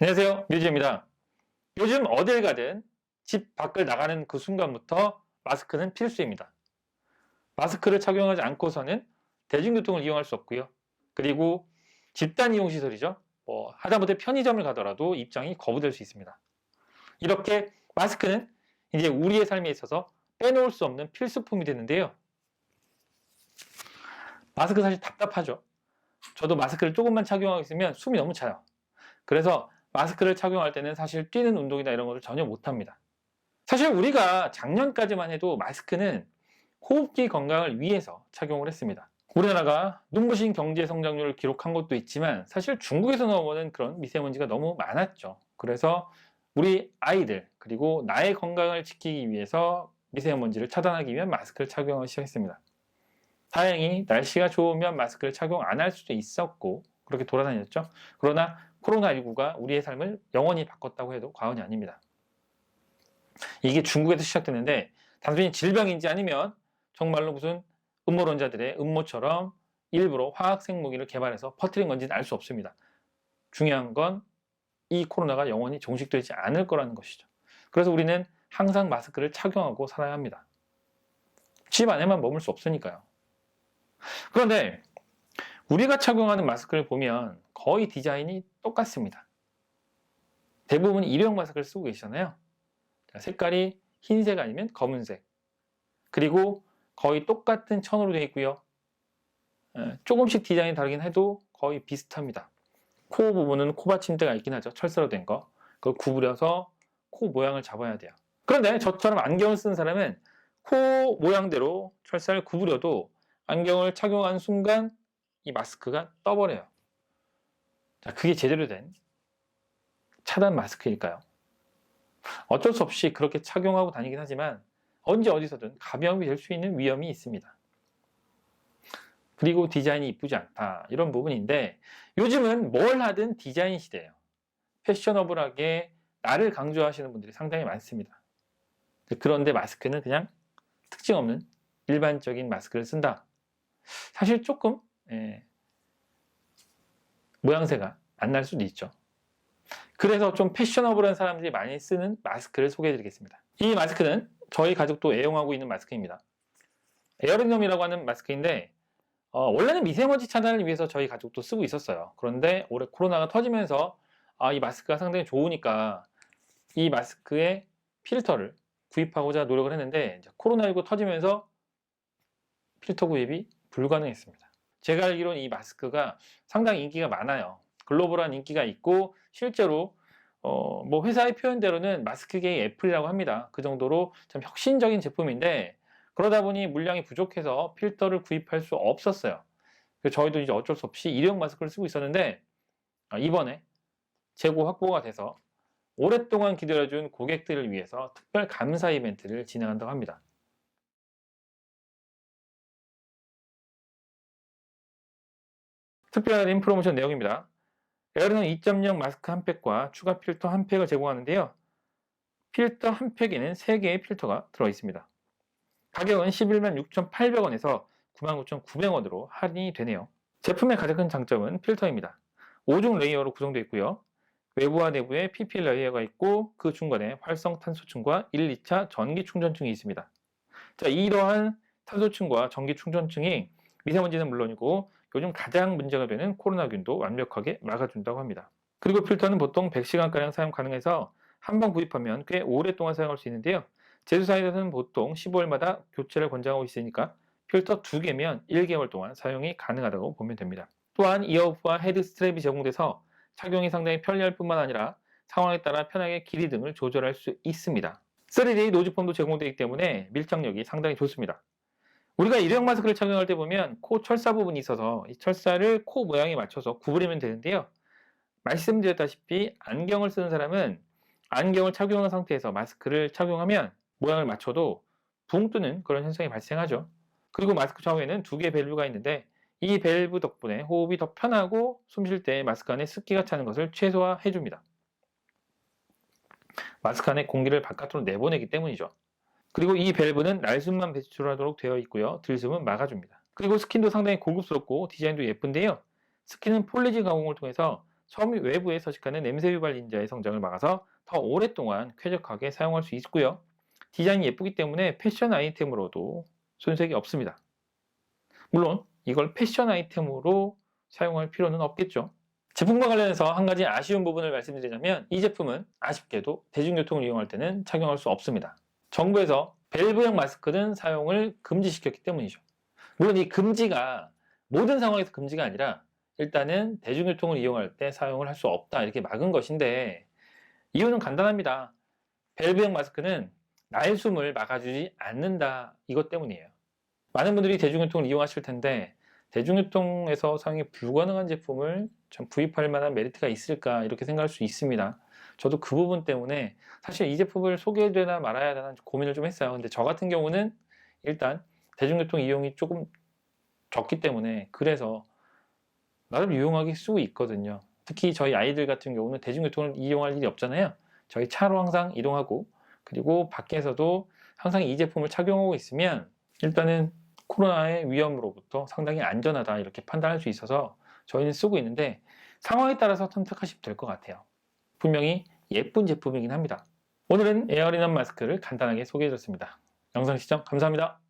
안녕하세요, 뮤지입니다. 요즘 어딜 가든 집 밖을 나가는 그 순간부터 마스크는 필수입니다. 마스크를 착용하지 않고서는 대중교통을 이용할 수 없고요. 그리고 집단 이용 시설이죠. 하다못해 편의점을 가더라도 입장이 거부될 수 있습니다. 이렇게 마스크는 이제 우리의 삶에 있어서 빼놓을 수 없는 필수품이 되는데요. 마스크 사실 답답하죠. 저도 마스크를 조금만 착용하고 있으면 숨이 너무 차요. 그래서 마스크를 착용할 때는 사실 뛰는 운동이나 이런 것을 전혀 못합니다. 사실 우리가 작년까지만 해도 마스크는 호흡기 건강을 위해서 착용을 했습니다. 우리나라가 눈부신 경제 성장률을 기록한 것도 있지만 사실 중국에서 나오는 그런 미세먼지가 너무 많았죠. 그래서 우리 아이들 그리고 나의 건강을 지키기 위해서 미세먼지를 차단하기 위한 마스크를 착용하기 시작했습니다. 다행히 날씨가 좋으면 마스크를 착용 안 할 수도 있었고 그렇게 돌아다녔죠. 그러나 코로나19가 우리의 삶을 영원히 바꿨다고 해도 과언이 아닙니다. 이게 중국에서 시작됐는데 단순히 질병인지 아니면 정말로 무슨 음모론자들의 음모처럼 일부러 화학생 무기를 개발해서 퍼뜨린 건지는 알 수 없습니다. 중요한 건 이 코로나가 영원히 종식되지 않을 거라는 것이죠. 그래서 우리는 항상 마스크를 착용하고 살아야 합니다. 집 안에만 머물 수 없으니까요. 그런데 우리가 착용하는 마스크를 보면 거의 디자인이 똑같습니다. 대부분 일회용 마스크를 쓰고 계시잖아요. 색깔이 흰색 아니면 검은색, 그리고 거의 똑같은 천으로 되어 있고요. 조금씩 디자인이 다르긴 해도 거의 비슷합니다. 코 부분은 코받침대가 있긴 하죠. 철사로 된 거. 그걸 구부려서 코 모양을 잡아야 돼요. 그런데 저처럼 안경을 쓰는 사람은 코 모양대로 철사를 구부려도 안경을 착용한 순간 이 마스크가 떠버려요. 자, 그게 제대로 된 차단 마스크일까요? 어쩔 수 없이 그렇게 착용하고 다니긴 하지만 언제 어디서든 감염이 될 수 있는 위험이 있습니다. 그리고 디자인이 이쁘지 않다 이런 부분인데 요즘은 뭘 하든 디자인 시대예요. 패셔너블하게 나를 강조하시는 분들이 상당히 많습니다. 그런데 마스크는 그냥 특징 없는 일반적인 마스크를 쓴다. 사실 조금 모양새가 안 날 수도 있죠. 그래서 좀 패셔너블한 사람들이 많이 쓰는 마스크를 소개해 드리겠습니다. 이 마스크는 저희 가족도 애용하고 있는 마스크입니다. 에어리놈이라고 하는 마스크인데 원래는 미세먼지 차단을 위해서 저희 가족도 쓰고 있었어요. 그런데 올해 코로나가 터지면서 이 마스크가 상당히 좋으니까 이 마스크에 필터를 구입하고자 노력을 했는데 코로나19 터지면서 필터 구입이 불가능했습니다. 제가 알기로는 이 마스크가 상당히 인기가 많아요. 글로벌한 인기가 있고 실제로 회사의 표현대로는 마스크계의 애플이라고 합니다. 그 정도로 참 혁신적인 제품인데 그러다 보니 물량이 부족해서 필터를 구입할 수 없었어요. 그래서 저희도 이제 어쩔 수 없이 일회용 마스크를 쓰고 있었는데 이번에 재고 확보가 돼서 오랫동안 기다려준 고객들을 위해서 특별 감사 이벤트를 진행한다고 합니다. 특별한 프로모션 내용입니다. 에어리는 2.0 마스크 한 팩과 추가 필터 한 팩을 제공하는데요. 필터 한 팩에는 3개의 필터가 들어있습니다. 가격은 11만 6,800원에서 99,900원으로 할인이 되네요. 제품의 가장 큰 장점은 필터입니다. 5중 레이어로 구성되어 있고요. 외부와 내부에 PP 레이어가 있고 그 중간에 활성 탄소층과 1, 2차 전기 충전층이 있습니다. 자, 이러한 탄소층과 전기 충전층이 미세먼지는 물론이고 요즘 가장 문제가 되는 코로나균도 완벽하게 막아준다고 합니다. 그리고 필터는 보통 100시간가량 사용 가능해서 한 번 구입하면 꽤 오랫동안 사용할 수 있는데요. 제조사에서는 보통 15일마다 교체를 권장하고 있으니까 필터 2개면 1개월 동안 사용이 가능하다고 보면 됩니다. 또한 이어프와 헤드 스트랩이 제공돼서 착용이 상당히 편리할 뿐만 아니라 상황에 따라 편하게 길이 등을 조절할 수 있습니다. 3D 노즈폼도 제공되기 때문에 밀착력이 상당히 좋습니다. 우리가 일회용 마스크를 착용할 때 보면 코 철사 부분이 있어서 이 철사를 코 모양에 맞춰서 구부리면 되는데요. 말씀드렸다시피 안경을 쓰는 사람은 안경을 착용한 상태에서 마스크를 착용하면 모양을 맞춰도 붕 뜨는 그런 현상이 발생하죠. 그리고 마스크 좌우에는 2개의 밸브가 있는데 이 밸브 덕분에 호흡이 더 편하고 숨 쉴 때 마스크 안에 습기가 차는 것을 최소화해 줍니다. 마스크 안에 공기를 바깥으로 내보내기 때문이죠. 그리고 이 밸브는 날숨만 배출하도록 되어 있고요. 들숨은 막아줍니다. 그리고 스킨도 상당히 고급스럽고 디자인도 예쁜데요. 스킨은 폴리지 가공을 통해서 섬 외부에 서식하는 냄새 유발 인자의 성장을 막아서 더 오랫동안 쾌적하게 사용할 수 있고요. 디자인이 예쁘기 때문에 패션 아이템으로도 손색이 없습니다. 물론 이걸 패션 아이템으로 사용할 필요는 없겠죠. 제품과 관련해서 한 가지 아쉬운 부분을 말씀드리자면 이 제품은 아쉽게도 대중교통을 이용할 때는 착용할 수 없습니다. 정부에서 밸브형 마스크는 사용을 금지시켰기 때문이죠. 물론 이 금지가 모든 상황에서 금지가 아니라 일단은 대중교통을 이용할 때 사용을 할 수 없다 이렇게 막은 것인데 이유는 간단합니다. 밸브형 마스크는 날숨을 막아주지 않는다 이것 때문이에요. 많은 분들이 대중교통을 이용하실 텐데 대중교통에서 사용이 불가능한 제품을 참 구입할 만한 메리트가 있을까 이렇게 생각할 수 있습니다. 저도 그 부분 때문에 사실 이 제품을 소개해야 말아야 되나 고민을 좀 했어요. 근데 저 같은 경우는 일단 대중교통 이용이 조금 적기 때문에 그래서 나름 유용하게 쓰고 있거든요. 특히 저희 아이들 같은 경우는 대중교통을 이용할 일이 없잖아요. 저희 차로 항상 이동하고 그리고 밖에서도 항상 이 제품을 착용하고 있으면 일단은 코로나의 위험으로부터 상당히 안전하다 이렇게 판단할 수 있어서 저희는 쓰고 있는데 상황에 따라서 선택하시면 될 것 같아요. 분명히 예쁜 제품이긴 합니다. 오늘은 에어리넌 마스크를 간단하게 소개해드렸습니다. 영상 시청 감사합니다.